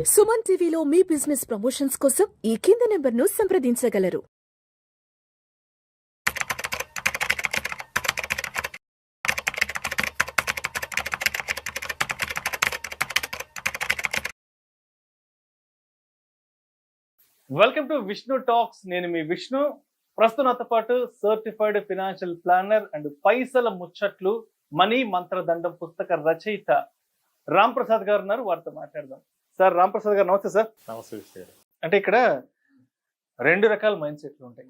సుమన్ టీవీలో మీ business promotions కోసం ఈ కింది నెంబర్ను సంప్రదించగలరు. Welcome to Vishnu talks. నేను మీ విష్ణు. ప్రస్తుతం నాతో పాటు సర్టిఫైడ్ ఫినాన్షియల్ ప్లానర్ అండ్ పైసల ముచ్చట్లు మనీ మంత్రదండం పుస్తక రచయిత రామ్ ప్రసాద్ గారు ఉన్నారు. వారితో మాట్లాడదాం. సార్, రామ్ ప్రసాద్ గారు నమస్తే సార్. నమస్తే. అంటే ఇక్కడ రెండు రకాల మైండ్ సెట్లు ఉంటాయి.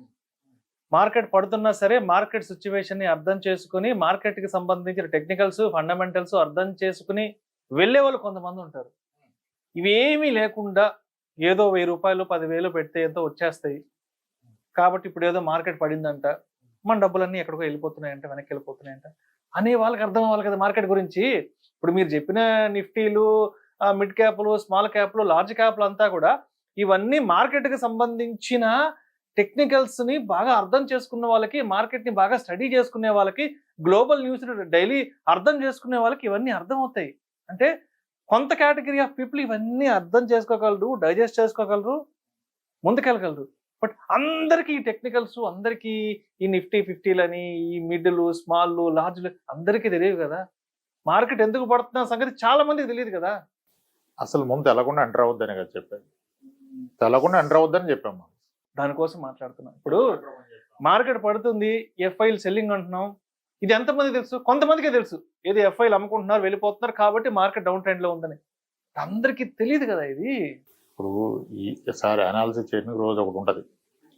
మార్కెట్ పడుతున్నా సరే మార్కెట్ సిచ్యువేషన్ ని అర్థం చేసుకుని మార్కెట్ కి సంబంధించిన టెక్నికల్స్ ఫండమెంటల్స్ అర్థం చేసుకుని వెళ్ళే వాళ్ళు కొంతమంది ఉంటారు. ఇవేమీ లేకుండా ఏదో 1000 రూపాయలు 10,000 పెడితే ఎంతో వచ్చేస్తాయి కాబట్టి ఇప్పుడు ఏదో మార్కెట్ పడిందంట, మన డబ్బులన్నీ ఎక్కడికో వెళ్ళిపోతున్నాయంట, వెనక్కి వెళ్ళిపోతున్నాయంట అనే వాళ్ళకి అర్థం అవ్వాలి కదా మార్కెట్ గురించి. ఇప్పుడు మీరు చెప్పిన నిఫ్టీలు, మిడ్ క్యాప్లు, స్మాల్ క్యాప్లు, లార్జ్ క్యాప్లు అంతా కూడా ఇవన్నీ మార్కెట్కి సంబంధించిన టెక్నికల్స్ ని బాగా అర్థం చేసుకున్న వాళ్ళకి, మార్కెట్ ని బాగా స్టడీ చేసుకునే వాళ్ళకి, గ్లోబల్ న్యూస్ డైలీ అర్థం చేసుకునే వాళ్ళకి ఇవన్నీ అర్థం అవుతాయి. అంటే కొంత కేటగిరీ ఆఫ్ పీపుల్ ఇవన్నీ అర్థం చేసుకోగలరు, డైజెస్ట్ చేసుకోగలరు, ముందుకెళ్ళగలరు. బట్ అందరికీ ఈ టెక్నికల్స్, అందరికీ ఈ నిఫ్టీ 50లని, ఈ మిడ్లు, స్మాల్లు, లార్జ్లు అందరికీ తెలియదు కదా. మార్కెట్ ఎందుకు పడుతున్న సంగతి చాలా మందికి తెలియదు కదా. అసలు ముందు తెలకుండా ఎంటర్ అవద్దని కదా చెప్పాను. తెలకుండా ఎంటర్ అవద్దని చెప్పాము. దానికోసం మాట్లాడుతున్నాం. ఇప్పుడు మార్కెట్ పడుతుంది, ఎఫ్ఐలు సెల్లింగ్ అంటున్నాం. ఇది ఎంతమంది తెలుసు? కొంతమందికే తెలుసు. ఏదో ఎఫ్ఐలు అమ్ముకుంటున్నారు, వెళ్ళిపోతున్నారు కాబట్టి మార్కెట్ డౌన్ ట్రెండ్ లో ఉందని. అందరికీ తెలియదు కదా ఇది. ఇప్పుడు ఈసారి అనాలిసిస్ చేయడానికి రోజు ఒకటి ఉంటుంది.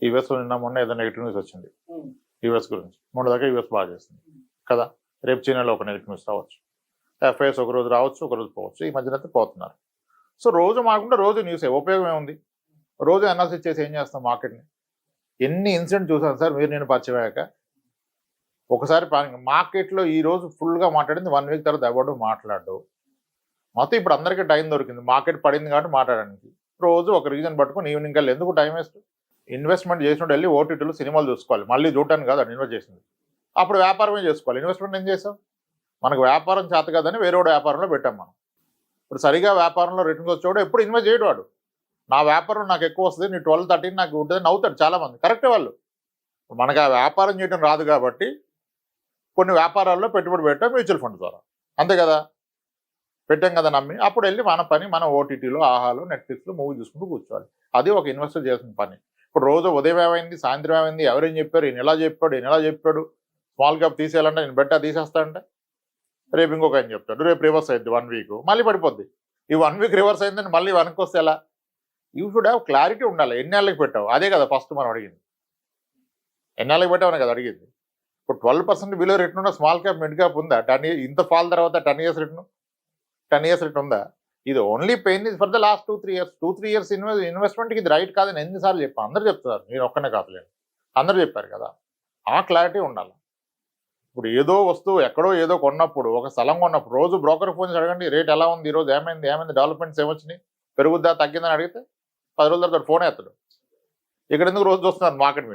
యూఎస్లో నిన్న మొన్న ఏదో నెగిటివ్ న్యూస్ వచ్చింది యూఎస్ గురించి. మొన్న దాకా యూఎస్ బాగా చేస్తుంది కదా. రేపు చైనాలో ఒక నెగిటివ్ న్యూస్ రావచ్చు. ఎఫ్ఐఎస్ ఒక రోజు రావచ్చు, ఒక రోజు పోవచ్చు. ఈ మధ్యన అయితే పోతున్నారు. సో రోజు మాకుండా రోజు న్యూస్ ఉపయోగం ఏముంది? రోజు అనాలిసిస్ చేసి ఏం చేస్తాం మార్కెట్ని? ఎన్ని ఇన్సిడెంట్ చూసాను సార్ మీరు నేను పరిచయం అయ్యాక. ఒకసారి మార్కెట్లో ఈ రోజు ఫుల్గా మాట్లాడింది, 1 వీక్ తర్వాత ఎవడు మాట్లాడు. మొత్తం ఇప్పుడు అందరికీ టైం దొరికింది, మార్కెట్ పడింది కాబట్టి మాట్లాడడానికి. రోజు ఒక రీజన్ పట్టుకుని ఈవినింగ్ కల్లా ఎందుకు టైం వేస్ట్? ఇన్వెస్ట్మెంట్ చేసినట్టు వెళ్ళి ఓటీటీలు సినిమాలు చూసుకోవాలి, మళ్ళీ చూడటానికి కాదు అది ఇన్వెస్ట్ చేసింది. అప్పుడు వ్యాపారమే చేసుకోవాలి. ఇన్వెస్ట్మెంట్ ఏం చేసాం? మనకు వ్యాపారం చేత కాదని వేరే వ్యాపారంలో పెట్టాం మనం. ఇప్పుడు సరిగా వ్యాపారంలో రిటర్న్స్ వచ్చేవాడు ఎప్పుడు ఇన్వెస్ట్ చేయడు. వాడు నా వ్యాపారం నాకు ఎక్కువ వస్తుంది, నీ 12-13 నాకు ఉంటుంది నవ్వుతాడు చాలామంది. కరెక్టే వాళ్ళు. మనకు ఆ వ్యాపారం చేయడం రాదు కాబట్టి కొన్ని వ్యాపారాల్లో పెట్టుబడి పెట్టాం మ్యూచువల్ ఫండ్ ద్వారా. అంతే కదా, పెట్టాం కదా నమ్మి. అప్పుడు వెళ్ళి మన పని మనం ఓటీటీలో, ఆహాలో, నెట్ఫ్లిక్స్లో మూవీ చూసుకుంటూ కూర్చోవాలి. అది ఒక ఇన్వెస్టర్ చేసిన పని. ఇప్పుడు రోజు ఉదయం ఏమైంది, సాయంత్రం ఏమైంది, ఎవరేం చెప్పారు, ఈయన ఎలా చెప్పాడు, ఈయన ఎలా చెప్పాడు, స్మాల్ క్యాప్ తీసేయాలంటే నేను బెట్టా తీసేస్తానంటే రేపు ఇంకొక ఆయన చెప్తాడు, రేపు రివర్స్ అయింది 1 వీక్ మళ్ళీ పడిపోద్ది. ఈ 1 వీక్ రివర్స్ అయిందని మళ్ళీ వెనక్కి వస్తే ఎలా? యూ షుడ్ హ్యావ్ క్లారిటీ ఉండాలి. ఎన్నేళ్ళకి పెట్టావు? అదే కదా ఫస్ట్ మనం అడిగింది. ఎన్నేళ్ళకి పెట్టామని కదా అడిగింది. ఇప్పుడు 12% బిలో రిటర్న్ ఉన్న స్మాల్ క్యాప్, మిడ్ క్యాప్ ఉందా? 10 years ఇంత ఫాల్ తర్వాత 10 years రిటర్న్, 10 years రిటర్న్ ఉందా? ఇది only pain is for the last 2-3 years. 2-3 years ఇన్వెస్ట్మెంట్కి ఇది రైట్ కాదని ఎన్నిసార్లు చెప్పాను. అందరూ చెప్తున్నారు, నేను ఒక్కనే కాదులేను, అందరూ చెప్పారు కదా. ఆ క్లారిటీ ఉండాలి. ఇప్పుడు ఏదో వస్తువు ఎక్కడో ఏదో కొన్నప్పుడు, ఒక స్థలం కొన్నప్పుడు రోజు బ్రోకర్ ఫోన్ చేసి అడగండి, రేట్ ఎలా ఉంది, ఈరోజు ఏమైంది, డెవలప్మెంట్స్ ఏమొచ్చినాయి, పెరుగుద్దా తగ్గిందని అడిగితే 10 రోజుల తర్వాత ఫోన్ ఎత్తాడు. ఇక్కడ ఎందుకు రోజు చూస్తున్నారు మార్కెట్?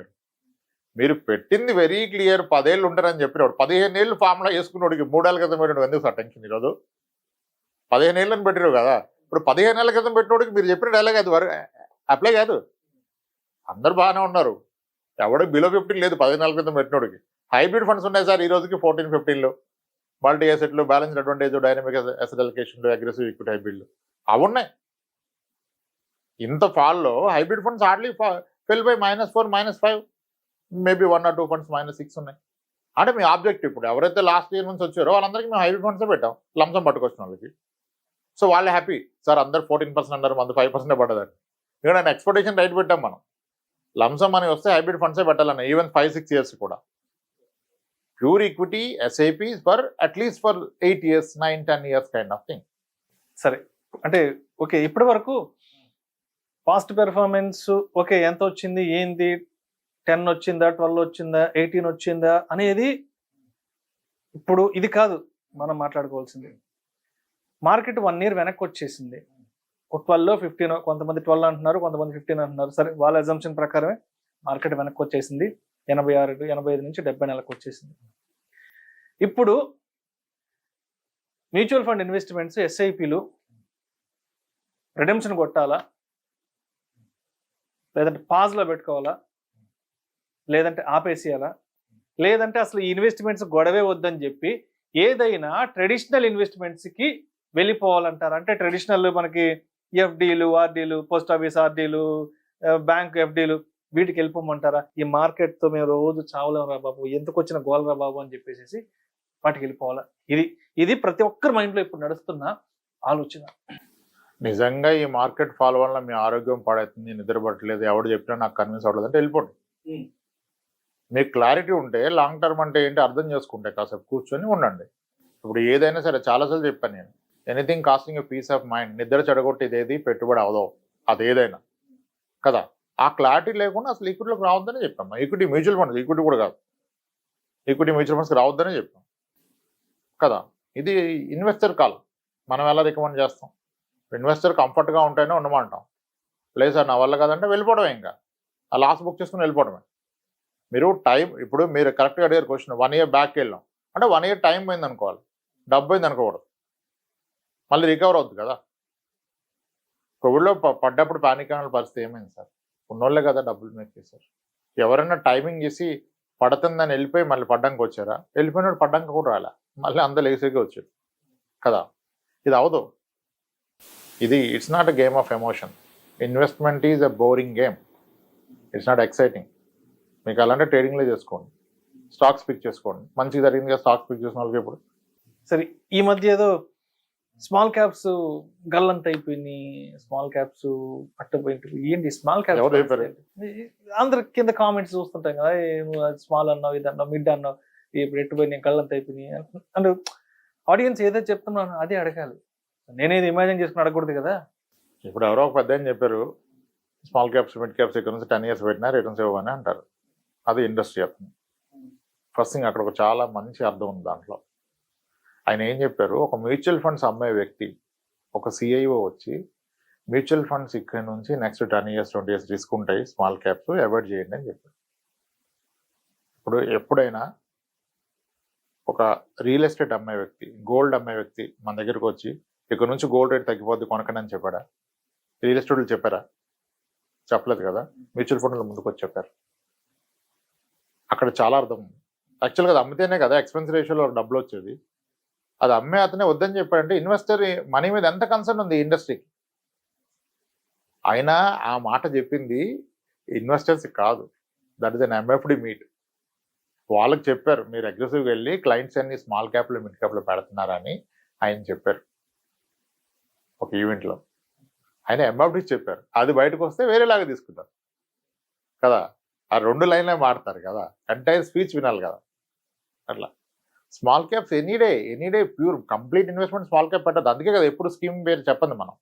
మీరు పెట్టింది వెరీ క్లియర్, 10 ఏళ్ళు ఉంటారని చెప్పినప్పుడు 15 ఏళ్ళు ఫార్ములా వేసుకున్నోడికి 3 ఏళ్ళ క్రితం పెట్టిన ఎందుకు సార్ టెన్షన్? ఈరోజు 15 ఏళ్ళని పెట్టిరు కదా. ఇప్పుడు 15 ఏళ్ళ క్రితం పెట్టినోడికి మీరు చెప్పిన డైలాగ్ అది అప్లై కాదు. అందరు బాగానే ఉన్నారు, ఎవడో బిలో 15 లేదు 15 ఏళ్ళ క్రితం పెట్టినోడికి. హైబ్రిడ్ ఫండ్స్ ఉన్నాయి సార్ ఈ రోజుకి 14-15లో. మల్టీ అసెట్లు, బ్యాలెన్స్డ్ అడ్వాంటేజ్, డైనమిక్ అసెట్ అలొకేషన్లు, అగ్రెసివ్ ఈక్విటీ హైబ్రిడ్లు అవి ఉన్నాయి. ఇంత ఫాల్లో hybrid funds hardly fell by -4, -5, maybe 1 or 2 funds -6 ఉన్నాయి. అంటే మీ ఆబ్జెక్టివ్ ఇప్పుడు ఎవరైతే లాస్ట్ ఇయర్ నుంచి వచ్చారో వాళ్ళందరికీ మేము హైబ్రిడ్ ఫండ్సే పెట్టాం, లంసం పట్టుకొచ్చిన వాళ్ళకి. సో వాళ్ళు హ్యాపీ సార్, అందరు 14% అన్నారు, మంది 5% పడ్డదని. ఇక్కడ నేను ఎక్స్పెక్టేషన్ రైట్ పెట్టాం మనం. లంసం అని వస్తే హైబ్రిడ్ ఫండ్సే పెట్టాలన్న, ఈవెన్ 5-6 years కూడా. Pure equity SIPs for at least for 8 years, 9-10 years kind of thing. సరే, అంటే ఓకే, ఇప్పటి వరకు పాస్ట్ పెర్ఫార్మెన్స్ ఓకే, ఎంత వచ్చింది, ఏంది, 10 వచ్చిందా, 12 వచ్చిందా, 18 వచ్చిందా అనేది ఇప్పుడు ఇది కాదు మనం మాట్లాడుకోవాల్సింది. మార్కెట్ 1 year వెనక్కి వచ్చేసింది. 12, 15, కొంతమంది 12 అంటున్నారు, కొంతమంది 15 అంటున్నారు. సరే, వాళ్ళ అజంప్షన్ ప్రకారమే మార్కెట్ వెనక్కి వచ్చేసింది. 85 నుంచి 70 నెలకు వచ్చేసింది. ఇప్పుడు మ్యూచువల్ ఫండ్ ఇన్వెస్ట్మెంట్స్, ఎస్ఐపిలు రిడెంప్షన్ కొట్టాలా, లేదంటే పాజ్లో పెట్టుకోవాలా, లేదంటే ఆపేసేయాలా, లేదంటే అసలు ఈ ఇన్వెస్ట్మెంట్స్ గొడవే వద్దని చెప్పి ఏదైనా ట్రెడిషనల్ ఇన్వెస్ట్మెంట్స్కి వెళ్ళిపోవాలంటారు? అంటే ట్రెడిషనల్ మనకి ఎఫ్డీలు, ఆర్డీలు, పోస్ట్ ఆఫీస్ ఆర్డీలు, బ్యాంక్ ఎఫ్డీలు, వీటికి వెళ్ళిపోమంటారా? ఈ మార్కెట్తో మేము రోజు చావలేం రా బాబు, ఎందుకు వచ్చిన గోలరా బాబు అని చెప్పేసి వాటికి వెళ్ళిపోవాలా? ఇది ప్రతి ఒక్కరి మైండ్లో ఇప్పుడు నడుస్తున్న ఆలోచన. నిజంగా ఈ మార్కెట్ ఫాల్ వల్ల మీ ఆరోగ్యం పాడవుతుంది, నిద్రపట్టలేదు, ఎవడు చెప్పినా నాకు కన్విన్స్ అవ్వలేదు అంటే వెళ్ళిపోండి. మీకు క్లారిటీ ఉంటే లాంగ్ టర్మ్ అంటే ఏంటి అర్థం చేసుకుంటే కాసేపు కూర్చొని ఉండండి. ఇప్పుడు ఏదైనా సరే చాలాసార్లు చెప్పాను నేను, anything costing peace of mind, నిద్ర చెడగొట్టేది ఏది పెట్టుబడి అవదో అది ఏదైనా కదా. ఆ క్లారిటీ లేకుండా అసలు ఈక్విటీలోకి రావద్దని చెప్పాము. ఈక్విటీ మ్యూచువల్ ఫండ్స్, ఈక్విటీ కూడా కాదు, ఈక్విటీ మ్యూచువల్ ఫండ్స్కి రావద్దని చెప్పాం కదా. ఇది ఇన్వెస్టర్ కాల్, మనం ఎలా రికమెండ్ చేస్తాం? ఇన్వెస్టర్ కంఫర్ట్గా ఉంటేనే ఉండమంటాం. లేదు సార్ నా వల్ల కాదంటే వెళ్ళిపోవడమే, ఇంకా ఆ లాస్ బుక్ చేసుకుని వెళ్ళిపోవడమే. మీరు టైం, ఇప్పుడు మీరు కరెక్ట్గా అడిగారు క్వశ్చన్, 1 year బ్యాక్ వెళ్ళాం అంటే 1 year టైం పోయింది అనుకోవాలి, డబ్బు పోయింది అనుకోకూడదు, మళ్ళీ రికవర్ అవుతుంది కదా. కోవిడ్లో పడ్డప్పుడు పానిక్ అనే పరిస్థితి ఏమైంది సార్? ఉన్నోళ్ళే కదా డబ్బులు మేక్ చేశారు. ఎవరైనా టైమింగ్ చేసి పడుతుందని వెళ్ళిపోయి మళ్ళీ పడ్డానికి వచ్చారా? వెళ్ళిపోయినాడు పడ్డానికి కూడా రాలే, మళ్ళీ అందరూ లేసిగా వచ్చారు కదా. ఇది అవదు. ఇది it's not a game of emotion. Investment is a boring game, it's not exciting. మీకు అలాంటి ట్రేడింగ్లో చేసుకోండి, స్టాక్స్ పిక్ చేసుకోండి. మంచిగా జరిగింది కదా స్టాక్స్ పిక్ చేసిన వాళ్ళకి. ఇప్పుడు సరే, ఈ మధ్య ఏదో స్మాల్ క్యాప్స్ గల్లంత అయిపోయినాయి, స్మాల్ క్యాప్స్ పట్టుపోయి, ఏంటి స్మాల్ ఎవరు క్యాప్స్? చెప్పారు? అందరి కింద కామెంట్స్ చూస్తుంటాం కదా, స్మాల్ అన్నావు, ఇది అన్నావు, మిడ్ అన్నావు, ఇప్పుడు ఎట్టుపోయినాయి, గల్లంత అయిపోయినాయి అంటే ఆడియన్స్ ఏదైతే చెప్తున్నాను అదే అడగాలి. నేనేది ఇమాజిన్ చేసుకుని అడగకూడదు కదా. ఇప్పుడు ఎవరో ఒక పెద్ద అని చెప్పారు, స్మాల్ క్యాప్స్ మిడ్ క్యాప్స్ ఇక్కడ నుంచి 10 years పెట్టినా రిటర్న్స్ ఇవ్వని అంటారు. అది ఇండస్ట్రీ అతను. ఫస్ట్ థింగ్ అక్కడ ఒక చాలా మంచి అర్థం ఉంది దాంట్లో. ఆయన ఏం చెప్పారు, ఒక మ్యూచువల్ ఫండ్స్ అమ్మే వ్యక్తి, ఒక సిఐఓ వచ్చి మ్యూచువల్ ఫండ్స్ ఇక్కడ నుంచి నెక్స్ట్ 10 years 20 years రిస్క్ ఉంటాయి, స్మాల్ క్యాప్స్ అవాయిడ్ చేయండి అని చెప్పారు. ఇప్పుడు ఎప్పుడైనా ఒక రియల్ ఎస్టేట్ అమ్మే వ్యక్తి, గోల్డ్ అమ్మే వ్యక్తి మన దగ్గరకు వచ్చి ఇక్కడ నుంచి గోల్డ్ రేట్ తగ్గిపోద్ది కొనకండి అని చెప్పాడా? రియల్ ఎస్టేట్లు చెప్పారా? చెప్పలేదు కదా. మ్యూచువల్ ఫండ్లు ముందుకు వచ్చి చెప్పారు. అక్కడ చాలా అర్థం ఉంది. యాక్చువల్గా అది అమ్మితేనే కదా ఎక్స్పెన్స్ రేషియోలో డబ్బులు వచ్చేది. అది అమ్మే అతనే వద్దని చెప్పాడంటే ఇన్వెస్టర్ మనీ మీద ఎంత కన్సర్న్ ఉంది ఇండస్ట్రీకి. ఆయన ఆ మాట చెప్పింది ఇన్వెస్టర్స్ కాదు, that is an MFD meet. వాళ్ళకి చెప్పారు మీరు అగ్రెసివ్గా వెళ్ళి క్లయింట్స్ అన్ని స్మాల్ క్యాప్లో మిడ్ క్యాప్లో పెడుతున్నారని ఆయన చెప్పారు ఒక ఈవెంట్లో. ఆయన ఎంఎఫ్డి చెప్పారు, అది బయటకు వస్తే వేరేలాగా తీసుకుంటారు కదా. ఆ 2 లైన్లే మాడతారు కదా, ఎంటైర్ స్పీచ్ వినాలి కదా. అట్లా small caps any day pure complete investment small cap పెట్టదు. అందుకే కదా ఎప్పుడు స్కీమ్ పేరు చెప్పండి మనం.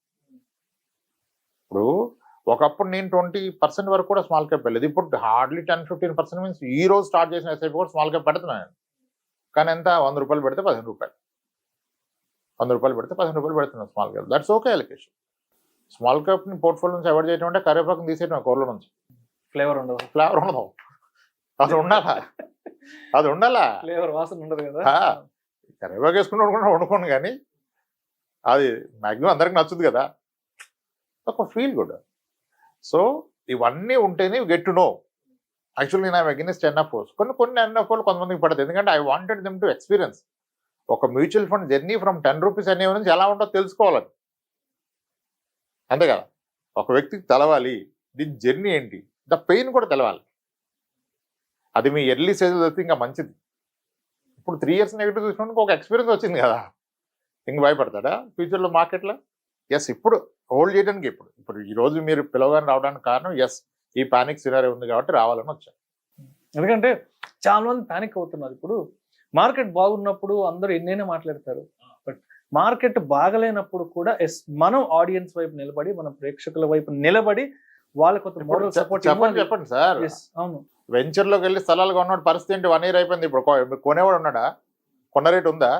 ఇప్పుడు ఒకప్పుడు నేను 20% వరకు కూడా స్మాల్ క్యాప్ వెళ్ళలేదు, ఇప్పుడు హార్డ్లీ 10-15% మీన్స్ ఈ రోజు స్టార్ట్ చేసిన ఎస్ఐపి కూడా స్మాల్ క్యాప్ పెడుతున్నాను. కానీ ఎంత, 100 రూపాయలు పెడితే 15 రూపాయలు, 100 రూపాయలు పెడితే 15 రూపాయలు పెడుతున్నాను small cap. That's okay allocation. Small క్యాప్ని పోర్ట్ఫోలియో నుంచి అవాయిడ్ చేయడం అంటే కరివేపాకుని తీసేయడం కూరలో నుంచి. ఫ్లేవర్ ఉండదు, అది ఉండాలా, అది ఉండాలా, ఫ్లేవర్ వాసన ఉండదు కదా. కరివేపాకు వేసుకుని వండుకోండి, కానీ అది మ్యాక్సిమం అందరికి నచ్చుతుంది కదా, ఒక ఫీల్ గుడ్. సో ఇవన్నీ ఉంటేనే గెట్ టు నో. యాక్చువల్లీ నేను అగైనెస్ట్ ఎన్ఎఫ్ఓస్, కొన్ని ఎన్ఎఫ్ఓలు కొంతమందికి పడదు, ఎందుకంటే I wanted them to experience ఒక mutual fund journey from 10 rupees అనే నుంచి ఎలా ఉంటుందో తెలుసుకోవాలని. అంతే కదా, ఒక వ్యక్తికి తెలవాలి దీని జర్నీ ఏంటి, ద పెయిన్ కూడా తెలవాలి. అది మీ ఎర్లీ స్టేజ్లో తెలిస్తే ఇంకా మంచిది. ఇప్పుడు 3 years నెగిటివ్ చూసినందుకు ఒక ఎక్స్పీరియన్స్ వచ్చింది కదా, ఇంక భయపడతాడా ఫ్యూచర్లో మార్కెట్లో? ఎస్, ఇప్పుడు హోల్డ్ చేయడానికి ఇప్పుడు ఈరోజు మీరు పిలవగానే రావడానికి కారణం ఎస్ ఈ పానిక్ సినారీ ఉంది కాబట్టి రావాలని వచ్చాను. ఎందుకంటే చాలా మంది పానిక్ అవుతున్నారు. ఇప్పుడు మార్కెట్ బాగున్నప్పుడు అందరూ ఎన్నైనా మాట్లాడతారు, బట్ మార్కెట్ బాగలేనప్పుడు కూడా ఎస్ మనం ఆడియన్స్ వైపు నిలబడి, మన ప్రేక్షకుల వైపు నిలబడి వాళ్ళకు మోరల్ సపోర్ట్ చెప్పండి సార్. అవును, వెంచర్లోకి వెళ్ళి స్థలాలు కొన్నాడు పరిస్థితి ఏంటి? 1 year అయిపోయింది. ఇప్పుడు కొనేవాడు ఉన్నాడా? కొన్న రేటు ఉందా?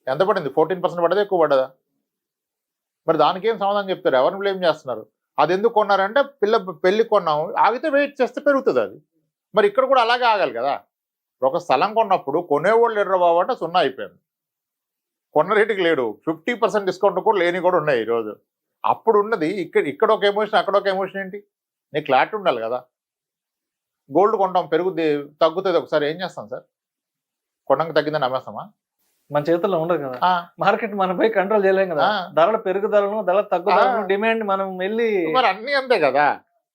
ఎంత పడింది? 14% పడదా, ఎక్కువ పడ్డదా? మరి దానికి ఏం సమాధానం చెప్తారు? ఎవరిని బ్లేమ్ చేస్తున్నారు? అది ఎందుకు కొన్నారంటే పెళ్లి కొన్నాము, ఆగితే వెయిట్ చేస్తే పెరుగుతుంది అది. మరి ఇక్కడ కూడా అలాగే ఆగాలి కదా. ఒక స్థలం కొన్నప్పుడు కొనేవాళ్ళు ఎర్ర బాబు అంటే 0 అయిపోయింది, కొన్న రేటుకి లేడు. 50% డిస్కౌంట్ కూడా లేని కూడా ఉన్నాయి ఈరోజు. అప్పుడు ఉన్నది ఇక్కడ ఒక ఎమోషన్, అక్కడ ఒక ఎమోషన్ ఏంటి? నీకు క్లారిటీ ఉండాలి కదా. గోల్డ్ కొంటాం, పెరుగుద్ది, తగ్గుతుంది, ఒకసారి ఏం చేస్తాం సార్? కొనడానికి తగ్గిందని అమ్మేస్తామా? మన చేతుల్లో ఉండదు కదా, మార్కెట్ మనపై కంట్రోల్ చేయలేం కదా. ధరల పెరుగుదలను, ధరల తగ్గుదలను, డిమాండ్ మనం వెళ్ళి మరి అన్ని అంతే కదా.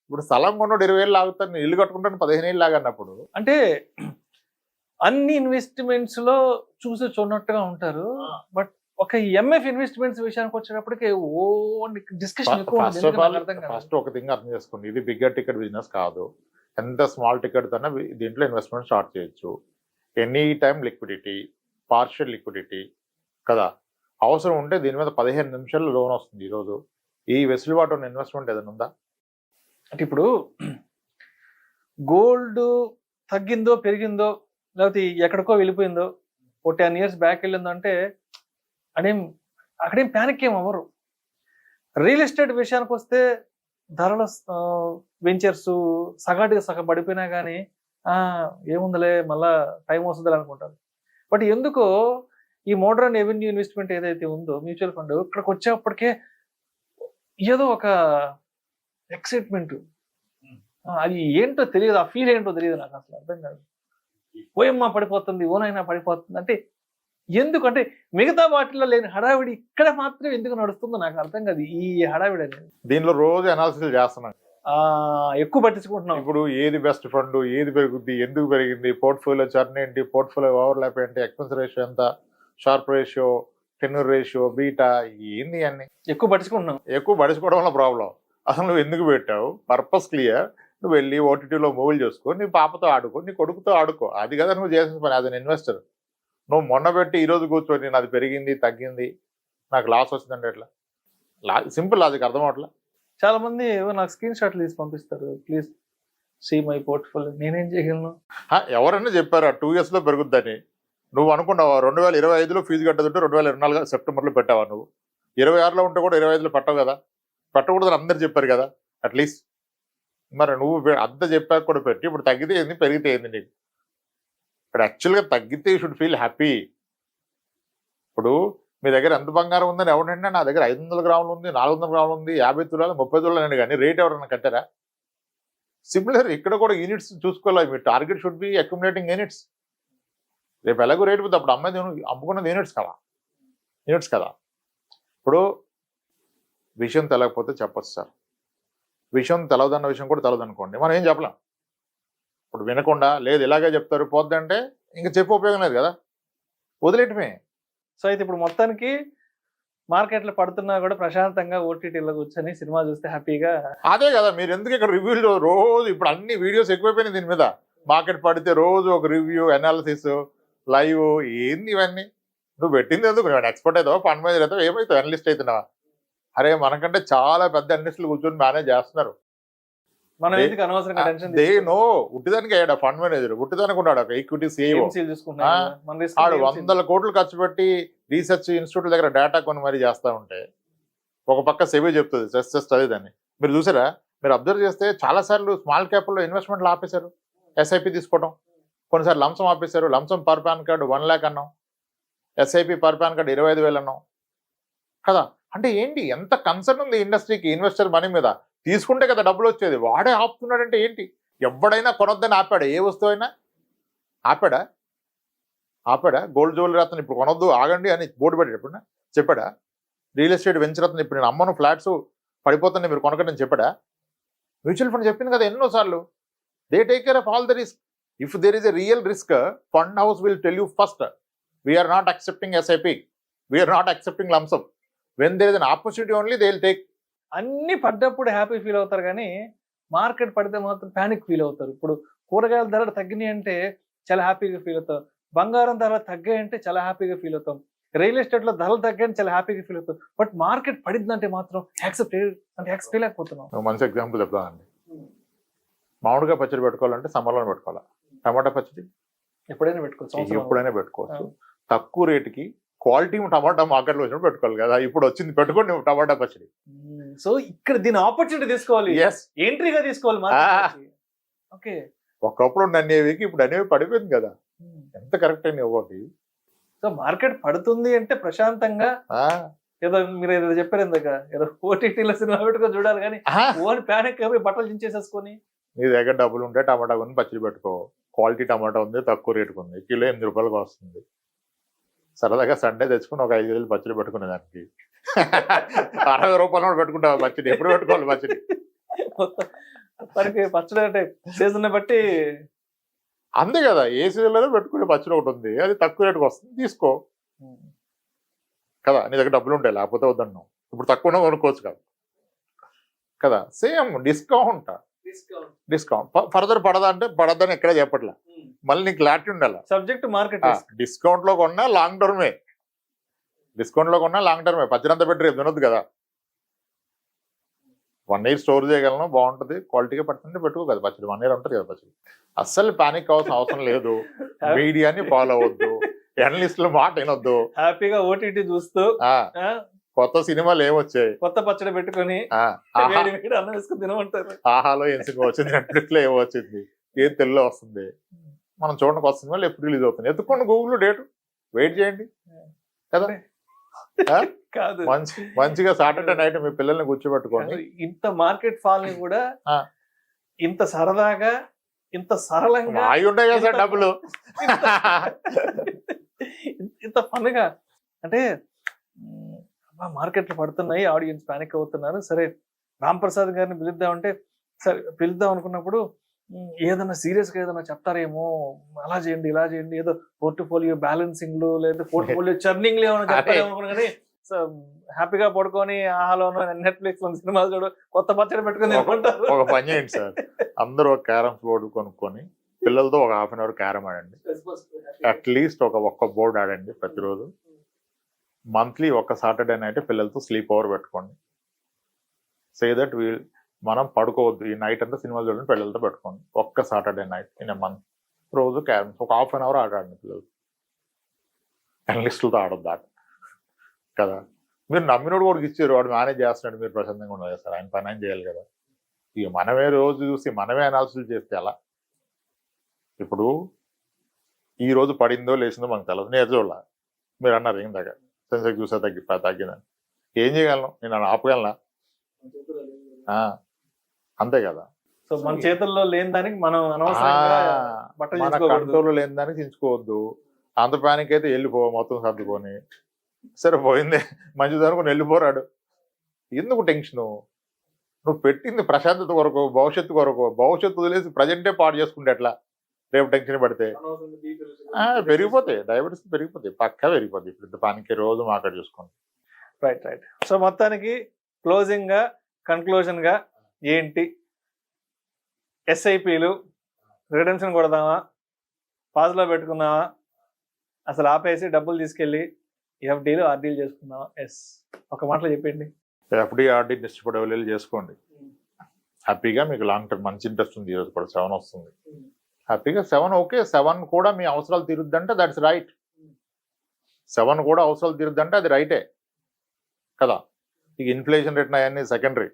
ఇప్పుడు స్థలం కొన్నాడు 20,000 లాగుతాను, ఇల్లు కట్టుకుంటాను 15,000 లాగన్నప్పుడు అంటే అన్ని ఇన్వెస్ట్మెంట్స్ లో చూసి చూడనట్టుగా ఉంటారు. బట్ ఒక ఎంఎఫ్ ఇన్వెస్ట్మెంట్స్ విషయానికి వచ్చేటప్పటికి ఓ డిస్కషన్ ఎక్కువ ఫస్ట్ ఆఫ్ ఆల్ ఫస్ట్ ఒక థింగ్ అర్థం చేసుకోండి, ఇది బిగ్గర్ టికెట్ బిజినెస్ కాదు. ఎంత స్మాల్ టికెట్ తోనే దీంట్లో ఇన్వెస్ట్మెంట్ స్టార్ట్ చేయొచ్చు. Any time liquidity, partial liquidity కదా. అవసరం ఉంటే దీని మీద 15 నిమిషాల్లో లోన్ వస్తుంది. ఈరోజు ఈ వెసులుబాటు ఉన్న ఇన్వెస్ట్మెంట్ ఏదైనా ఉందా? అంటే ఇప్పుడు గోల్డ్ తగ్గిందో పెరిగిందో లేకపోతే ఎక్కడికో వెళ్ళిపోయిందో ఓ 10 years బ్యాక్ వెళ్ళిందో అంటే అక్కడేం ప్యానిక్ ఏం అవ్వరు. రియల్ ఎస్టేట్ విషయానికి వస్తే ధరల వెంచర్స్ సగాటిగా సగం పడిపోయినా కానీ ఏముందిలే మళ్ళా టైం వస్తుంది అనుకుంటారు. బట్ ఎందుకో ఈ మోడర్న్ రెవెన్యూ ఇన్వెస్ట్మెంట్ ఏదైతే ఉందో మ్యూచువల్ ఫండ్ ఇక్కడికి వచ్చేప్పటికే ఏదో ఒక ఎక్సైట్మెంట్, అది ఏంటో తెలియదు, ఆ ఫీల్ ఏంటో తెలియదు నాకు అసలు అర్థం కాదు. ఓయమ్మ పడిపోతుంది, ఓనైనా పడిపోతుంది అంటే ఎందుకు, అంటే మిగతా వాటిల్లో లేని హడావిడి ఇక్కడ మాత్రం ఎందుకు నడుస్తుందో నాకు అర్థం కాదు. ఈ హడావిడి అనేది దీనిలో రోజు అనాలిసిస్ చేస్తున్నాం, ఎక్కువ పట్టించుకుంటున్నాం. ఇప్పుడు ఏది బెస్ట్ ఫండ్, ఏది పెరుగుద్ది, ఎందుకు పెరిగింది, పోర్ట్ఫోలియో చర్న్ ఏంటి, పోర్ట్ఫోలియో ఓవర్లాప్ ఏంటి, ఎక్స్పెన్స్ రేషియో ఎంత, sharp ratio, tenure ratio, beta, ఏంది అన్ని ఎక్కువ పట్టించుకుంటున్నాం. ఎక్కువ పడుచుకోవడం వల్ల ప్రాబ్లం. అసలు నువ్వు ఎందుకు పెట్టావు, పర్పస్ క్లియర్. నువ్వు వెళ్ళి ఓటీటీలో మూవీలు చేసుకో, నీ పాపతో ఆడుకో, నీ కొడుకుతో ఆడుకో, అది కదా నువ్వు చేసిన పని. అది ఇన్వెస్టర్. నువ్వు మొన్న పెట్టి ఈరోజు కూర్చొని నాది పెరిగింది తగ్గింది నాకు లాస్ వచ్చిందంటే ఎట్లా? సింపుల్ లాజిక్ అర్థం అవట్లా. చాలా మంది నాకు స్క్రీన్ షాట్లు తీసి పంపిస్తారు, ప్లీజ్ సీ మై పోర్ట్ఫోలియో. నేనేం చేయగలను? ఎవరైనా చెప్పారా 2 years లో పెరుగుద్దని? నువ్వు అనుకున్నావా 2025లో ఫీజు కట్టదుంటే 2024 సెప్టెంబర్లో పెట్టావా? నువ్వు 26లో ఉంటే కూడా 25లో పెట్టవు కదా, పెట్టకూడదని అందరు చెప్పారు కదా అట్లీస్ట్. మరి నువ్వు అంత చెప్పాక కూడా పెట్టి ఇప్పుడు తగ్గితే ఏంది, పెరిగితే ఏంది నీకు? ఇప్పుడు యాక్చువల్గా తగ్గితే యూ షుడ్ ఫీల్ హ్యాపీ. ఇప్పుడు మీ దగ్గర ఎంత బంగారం ఉందని ఎవరంటే నా దగ్గర 500 గ్రాములు ఉంది, 400 గ్రాములు ఉంది, 50 తులాలు, 30 తులాలు అని, కానీ రేట్ ఎవరైనా కట్టారా? సిమిలర్ ఇక్కడ కూడా యూనిట్స్ చూసుకోవాలి. మీ target should be accumulating units. రేపు ఎలాగో రేటు పోతే అప్పుడు అమ్ముకున్నది యూనిట్స్ కదా. ఇప్పుడు విషయం తెలకపోతే చెప్పచ్చు సార్, విషయం తెలవదన్న విషయం కూడా తెలవదనుకోండి, మనం ఏం చెప్పలేం. ఇప్పుడు వినకుండా లేదు ఇలాగే చెప్తారు పోద్దంటే ఇంకా చెప్పే ఉపయోగం లేదు కదా, వదిలేయటమే. సో అయితే ఇప్పుడు మొత్తానికి మార్కెట్లో పడుతున్నా కూడా ప్రశాంతంగా ఓటీటీలో కూర్చొని సినిమా చూస్తే హ్యాపీగా. అదే కదా, మీరు ఎందుకు ఇక్కడ రివ్యూలు రోజు, ఇప్పుడు అన్ని వీడియోస్ ఎక్కువైపోయినాయి దీని మీద. మార్కెట్ పడితే రోజు ఒక రివ్యూ, అనాలిసిస్, లైవ్, ఏంది ఇవన్నీ? నువ్వు పెట్టింది ఎందుకు? నువ్వు ఎక్స్పర్ట్ అవుతావా, ఫండ్ మేనేజర్ అవుతావా, ఏమవుతావు, అనలిస్ట్ అవుతున్నావా? అరే మనకంటే చాలా పెద్ద అనలిస్టులు కూర్చొని మేనేజ్ చేస్తున్నారు. మనం ఎందుకు అనవసరంగా టెన్షన్? నో, ఉట్టిదానికి అయ్యాడు ఫండ్ మేనేజర్, ఉట్టిదానికి ఉన్నాడు ఒక ఈక్విటీ CEO. ఆడు 100 కోట్లు ఖర్చు పెట్టి రీసెర్చ్ ఇన్స్టిట్యూట్ దగ్గర డేటా కొని మరీ చేస్తూ ఉంటే ఒక పక్క సెబీ చెప్తుంది స్ట్రెస్ టెస్ట్ అదేదని. మీరు చూసారా? మీరు అబ్జర్వ్ చేస్తే చాలాసార్లు స్మాల్ క్యాప్లో ఇన్వెస్ట్మెంట్లు ఆపేశారు, SIP తీసుకోవడం. కొన్నిసార్లు లంసం ఆపేశారు. లంసం పర్ పాన్ కార్డు 1 lakh అన్నాం, SIP పర్ పాన్ కార్డు 25,000 అన్నాం కదా. అంటే ఏంటి, ఎంత కన్సర్న్ ఉంది ఇండస్ట్రీకి ఇన్వెస్టర్ మనీ మీద? తీసుకుంటే కదా డబ్బులు వచ్చేది, వాడే ఆపుతున్నాడంటే ఏంటి? ఎవడైనా కొనొద్దని ఆపాడా? ఏ వస్తువు అయినా ఆపాడా? గోల్డ్ జ్యువెలరీ అతను ఇప్పుడు కొనొద్దు ఆగండి అని బోర్డు పెట్టేటప్పుడు చెప్పాడా? రియల్ ఎస్టేట్ వెంచర్ అతను ఇప్పుడు నేను అమ్మను ఫ్లాట్స్ పడిపోతుంది మీరు కొనకండి అని చెప్పాడా? మ్యూచువల్ ఫండ్ చెప్పింది కదా ఎన్నోసార్లు. They take care of all the risk. If there is a real risk, fund house will tell you first, we're not accepting SIP, we're not accepting lump sum. When there is an opportunity only they will take. అన్ని పడ్డప్పుడు happy feel అవుతారు కానీ market పడితే మాత్రం panic feel అవుతారు. ఇప్పుడు కూరగాయల ధరలు తగ్గినాయి అంటే చాలా హ్యాపీగా ఫీల్ అవుతాం, బంగారం ధరలు తగ్గాయి అంటే చాలా హ్యాపీగా ఫీల్ అవుతాం, రియల్ ఎస్టేట్ లో ధరలు తగ్గాయని చాలా హ్యాపీగా ఫీల్ అవుతాం. బట్ మార్కెట్ పడిందంటే మాత్రం యాక్సెప్ట్ చేయలేకపోతున్నాం. మంచి ఎగ్జాంపుల్ చెప్తానండి. మామిడిగా పచ్చడి పెట్టుకోవాలంటే సమ్మర్లో పెట్టుకోవాలా, టమాటా పచ్చడి ఎప్పుడైనా పెట్టుకోవచ్చు. తక్కువ రేటుకి క్వాలిటీ టమాటా మార్కెట్లో వచ్చినప్పుడు పెట్టుకోవాలి కదా. ఇప్పుడు వచ్చింది పెట్టుకోండి టమాటా పచ్చడి. సో ఇక్కడ దీని ఆపర్చునిటీ తీసుకోవాలి, ఎంట్రీగా తీసుకోవాలి. ఓకే, ఒకప్పుడు అనేవికి ఇప్పుడు అనేవి పడిపోయింది కదా, ఎంత కరెక్ట్ అయిన ఒకటి. సో మార్కెట్ పడుతుంది అంటే ప్రశాంతంగా ఏదో మీరు ఏదో చెప్పారు ఇందాక ఏదో ఓటీటీలో సినిమా పెట్టుకొని చూడాలి కానీ ఓన్ ప్యానిక్ అయిపోయి బట్టలు చించేసేసుకొని. నీ దగ్గర డబ్బులు ఉంటే టమాటా కొని పచ్చడి పెట్టుకో. క్వాలిటీ టమాటా ఉంది, తక్కువ రేటుకు ఉంది, కిలో 8 రూపాయలకు వస్తుంది. సరదాగా సండే తెచ్చుకుని ఒక 5 కేజీలు పచ్చడి పెట్టుకునే దానికి 60 రూపాయలు పెట్టుకుంటావు పచ్చడి. ఎప్పుడు పెట్టుకోవాలి పచ్చడి? మనకి పచ్చడి అంటే సీజన్ బట్టి అంతే కదా, ఏ సీజన్లో పెట్టుకునే పచ్చడి ఒకటి ఉంది, అది తక్కువ రేటుకు వస్తుంది, తీసుకో కదా. నీ దగ్గర డబ్బులు ఉంటాయి, లేకపోతే వద్దన్నావు. ఇప్పుడు తక్కువ కొనుక్కోవచ్చు కదా కదా. సేమ్ డిస్కౌంట్ ఫర్దర్ పడదా అంటే పడద్దని ఎక్కడ చెప్పట్లా. మళ్ళీ నీకు క్లారిటీ ఉండాలి. సబ్జెక్ట్ మార్కెట్ డిస్కౌంట్ లో కొన్నా లాంగ్ టర్మే, డిస్కౌంట్ లో కొన్నా లాంగ్ టర్మే. పచ్చడి అంతా పెట్టి రేపు తినొద్దు కదా. 1 year స్టోర్ చేయగలను, బాగుంటుంది, క్వాలిటీగా పడుతుంటే పెట్టుకో కదా పచ్చడి. 1 year ఉంటుంది కదా పచ్చడి. అస్సలు పానిక్ అవ్వాల్సిన అవసరం లేదు. మీడియాని ఫాలో అవ్వద్దు, జర్నలిస్టుల మాట వినొద్దు. హ్యాపీగా ఓటీటీ చూస్తూ కొత్త సినిమాలు ఏమొచ్చాయి, కొత్త పచ్చడి పెట్టుకొని అన్నం వేసుకుని తినమంటారు. ఆహాలో ఏం సినిమా వచ్చింది, నెట్ఫ్లిక్స్ లో ఏమో వచ్చింది, ఏం తెలుగులో వస్తుంది, మనం చూడండి కొత్త సినిమాలు ఎప్పుడు రిలీజ్ అవుతుంది. ఎత్తుకోండి గూగుల్లో డేట్, వెయిట్ చేయండి కదా. కాదు, మంచిగా సాటర్డే నైట్ మీ పిల్లల్ని కూర్చోబెట్టుకోండి. ఇంత మార్కెట్ ఫాల్ ని కూడా ఇంత సరదాగా, ఇంత సరళంగా అయి ఉంటాయి కదా సార్ డబ్బులు, ఇంత ఫన్గా అంటే మార్కెట్లు పడుతున్నాయి, ఆడియన్స్ పానిక్ అవుతున్నారు. సరే రామ్ ప్రసాద్ గారిని పిలుద్దామంటే సరే పిలుద్దాం అనుకున్నప్పుడు ఏదైనా సీరియస్ గా ఏదైనా చెప్తారేమో, అలా చేయండి ఇలా చేయండి, ఏదో పోర్ట్ఫోలియో బ్యాలెన్సింగ్ లేదా పోర్ట్ఫోలియో చర్నింగ్ ఏమైనా చెప్తారేమో కానీ హ్యాపీగా పడుకొని ఆహాలోనో నెట్ఫ్లిక్స్ లో సినిమాలు చూడు, కొత్త పచ్చడి పెట్టుకుని ఒక పని చేయండి సార్, అందరూ ఒక క్యారమ్స్ బోర్డు కొనుక్కొని పిల్లలతో ఒక 1/2 hour క్యారమ్ ఆడండి. అట్లీస్ట్ ఒక్క బోర్డు ఆడండి ప్రతిరోజు. మంత్లీ ఒక సాటర్డే నైట్ పిల్లలతో స్లీప్ ఓవర్ పెట్టుకోండి. సే దట్ మనం పడుకోవద్దు, ఈ నైట్ అంతా సినిమాలు చూడండి, పిల్లలతో పెట్టుకోండి. ఒక్క Saturday night in a month రోజు క్యారమ్స్ ఒక 1/2 hour ఆడండి పిల్లలు. జర్నలిస్టులతో ఆడొద్దు ఆట కదా. మీరు నమ్మినోడు కూడా ఇచ్చారు, వాడు మేనేజ్ చేస్తున్నాడు, మీరు ప్రశాంతంగా ఉండదు సార్. ఆయన పని ఆయన చేయాలి కదా. ఇక మనమే రోజు చూసి మనమే అనాలిసిస్ చేస్తే ఎలా? ఇప్పుడు ఈ రోజు పడిందో లేచిందో మనకు తెలియదు, నేను చూడాల. మీరు అన్నారు ఏం దగ్గర సెన్సెక్స్ చూసా తగ్గిందని, ఏం చేయగలను నేను? ఆపగలనా? అంతే కదా. సో మన చేతుల్లో లేని దానికి మనం మన కంట్రోల్లో లేని దానికి చించుకోవద్దు. అంత ప్యానిక్ అయితే వెళ్ళిపో, మొత్తం సర్దుకొని సరే పోయిందే మంచిది అనుకుని వెళ్ళిపోరాడు. ఎందుకు టెన్షను? నువ్వు పెట్టింది ప్రశాంతత కొరకు, భవిష్యత్తు కొరకు. భవిష్యత్తు వదిలేసి ప్రజెంటే పాడు చేసుకుంటే ఎట్లా? రేపు టెన్షన్ పడితే పెరిగిపోతాయి, డయాబెటీస్ పెరిగిపోతాయి, పక్కా పెరిగిపోతాయి. ఇప్పుడు పానికి రోజు మార్కెట్ చూసుకోండి. Right right. సో మొత్తానికి క్లోజింగ్ గా, కన్క్లూజన్ గా ఏంటి? ఎస్ఐపిలు రిడెంప్షన్ కొడదామా, పాజ్లో పెట్టుకుందామా, అసలు ఆపేసి డబ్బులు తీసుకెళ్ళి ఎఫ్డీలు ఆర్డీలు చేసుకుందామా? ఒక మాటలో చెప్పండి. ఎఫ్డీ ఆర్డీ ఇష్టపడే చేసుకోండి హ్యాపీగా. మీకు లాంగ్ టర్మ్ మంచి ఇంట్రెస్ట్ ఉంది. ఈరోజు కూడా 7 వస్తుంది హ్యాపీగా. 7 ఓకే, 7 కూడా మీ అవసరాలు తీరుద్దంటే దట్స్ రైట్. 7 కూడా అవసరాలు తీరుద్దంటే అది రైటే కదా. ఇక ఇన్ఫ్లేషన్ రేట్ అవన్నీ సెకండరీ.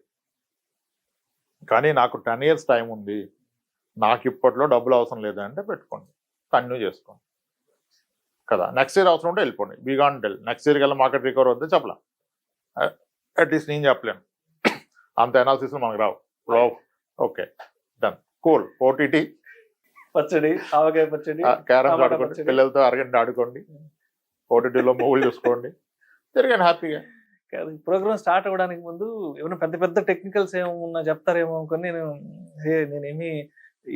కానీ నాకు 10 years టైం ఉంది, నాకు ఇప్పట్లో డబ్బులు అవసరం లేదంటే పెట్టుకోండి, కంటిన్యూ చేసుకోండి కదా. నెక్స్ట్ ఇయర్ అవసరం ఉంటే వెళ్ళిపోండి, బీగాన్ టెల్. నెక్స్ట్ ఇయర్కి వెళ్ళి మార్కెట్ రికవర్ వద్ద చెప్పలేం, అట్లీస్ట్ నేను చెప్పలేను. అంత అనాలిసిస్ మనకు రావు. Okay done, cool. ఓటీటీ పచ్చడి, ఆవకాయ పచ్చడి, క్యారమ్స్ ఆడుకోండి, పిల్లలతో అరగంట ఆడుకోండి, ఓటీటీలో మూవీలు చూసుకోండి, తిరగండి హ్యాపీగా. ప్రోగ్రామ్ స్టార్ట్ అవ్వడానికి ముందు ఏమైనా పెద్ద పెద్ద టెక్నికల్స్ ఏమన్నా చెప్తారేమో అనుకుని నేనేమి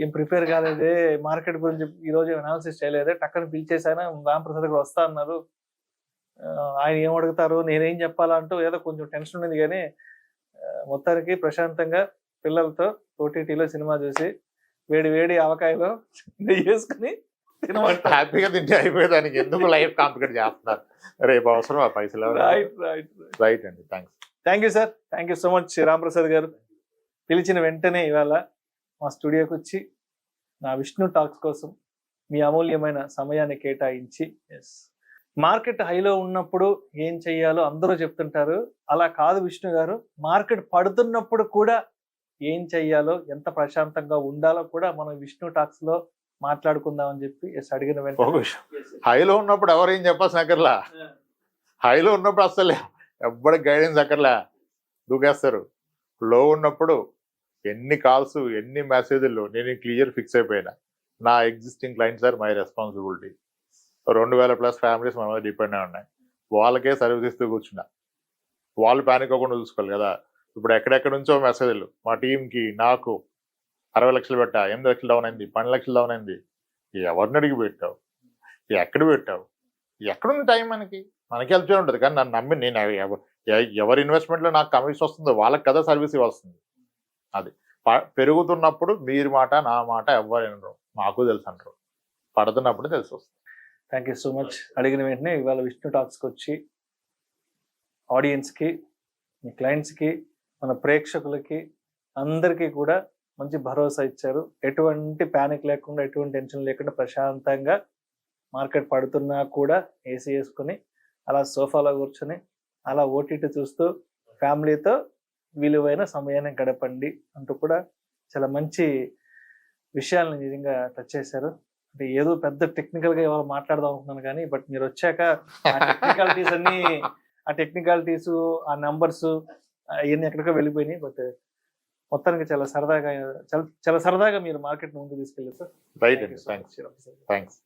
ఏం ప్రిపేర్ కాలేదే, మార్కెట్ గురించి ఈ రోజు అనాలిసిస్ చేయలేదే, టక్కని పిలిచేసాను, రామ్ ప్రసాద్ గారు వస్తా అన్నారు, ఆయన ఏం అడుగుతారు, నేనేం చెప్పాలంటూ ఏదో కొంచెం టెన్షన్ ఉంది. కానీ మొత్తానికి ప్రశాంతంగా పిల్లలతో ఓటీటీలో సినిమా చూసి వేడి వేడి ఆవకాయలో నెయ్యి వేసుకుని హ్యాపీగా తింటే అయిపోయేదానికి ఎందుకు లైఫ్ కాంప్లికేట్ చేస్తున్నారు? రేపు అవసరం ఆ పైసలు. రైట్ అండి, thank you sir, thank you so much Ram Prasad గారు. పిలిచిన వెంటనే ఇవాళ మా స్టూడియోకి వచ్చి నా విష్ణు టాక్స్ కోసం మీ అమూల్యమైన సమయాన్ని కేటాయించి, మార్కెట్ హైలో ఉన్నప్పుడు ఏం చెయ్యాలో అందరూ చెప్తుంటారు, అలా కాదు విష్ణు గారు, మార్కెట్ పడుతున్నప్పుడు కూడా ఏం చెయ్యాలో, ఎంత ప్రశాంతంగా ఉండాలో కూడా మనం విష్ణు టాక్స్ లో మాట్లాడుకుందాం అని చెప్పి అడిగిన వెంటనే హైలో ఉన్నప్పుడు ఎవరేం చెప్పాల్సిన అక్కర్లా. హైలో ఉన్నప్పుడు అసలు ఎవ్వడికి గైడెన్స్ అక్కర్లే, దూకేస్తారు. లో ఉన్నప్పుడు ఎన్ని కాల్స్ ఎన్ని మెసేజ్లు నేను క్లియర్ ఫిక్స్ అయిపోయినా, నా existing clients are my responsibility. 2000+ families మన మీద డిపెండ్ అయి ఉన్నాయి, వాళ్ళకే సర్వీస్ ఇస్తూ కూర్చున్నా. వాళ్ళు ప్యానిక్ అవ్వకుండా చూసుకోవాలి కదా. ఇప్పుడు ఎక్కడెక్కడ నుంచో మెసేజ్లు, మా టీంకి నాకు 60 లక్షలు పెట్టా, 8 లక్షలు డౌన్ అయింది, 12 లక్షలు డౌన్ అయింది. ఎవరిని అడిగి పెట్టావు, ఎక్కడ పెట్టావు, ఎక్కడుంది టైం మనకి హెల్ప్ చేయ ఉంటుంది. కానీ నన్ను నమ్మి నేను ఎవరి ఇన్వెస్ట్మెంట్లో నాకు కమిషన్ వస్తుందో వాళ్ళకి కదా సర్వీస్ ఇవ్వాల్సింది. అది పెరుగుతున్నప్పుడు మీరు మాట నా మాట ఎవరు వినరు, మాకు తెలుసు అంటారు. పడుతున్నప్పుడు తెలిసి వస్తుంది. Thank you so much. అడిగిన వెంటనే ఇవాళ విష్ణు టాక్స్కి వచ్చి ఆడియన్స్కి, మీ క్లయింట్స్కి, మన ప్రేక్షకులకి అందరికీ కూడా మంచి భరోసా ఇచ్చారు. ఎటువంటి ప్యానిక్ లేకుండా, ఎటువంటి టెన్షన్ లేకుండా ప్రశాంతంగా మార్కెట్ పడుతున్నా కూడా ఏసీ వేసుకొని అలా సోఫాలో కూర్చొని అలా ఓటీటీ చూస్తూ ఫ్యామిలీతో విలువైన సమయాన్ని గడపండి అంటూ కూడా చాలా మంచి విషయాలను నిజంగా టచ్ చేశారు. అంటే ఏదో పెద్ద టెక్నికల్గా ఇవాళ మాట్లాడదాం అనుకున్నాను కానీ బట్ మీరు వచ్చాక ఆ టెక్నికాలిటీస్ ఆ నంబర్స్ అవన్నీ ఎక్కడికో వెళ్ళిపోయినాయి. బట్ మొత్తానికి చాలా సరదాగా మీరు మార్కెట్ ముందు తీసుకెళ్ళారు సార్. రైట్ అండి, థ్యాంక్స్.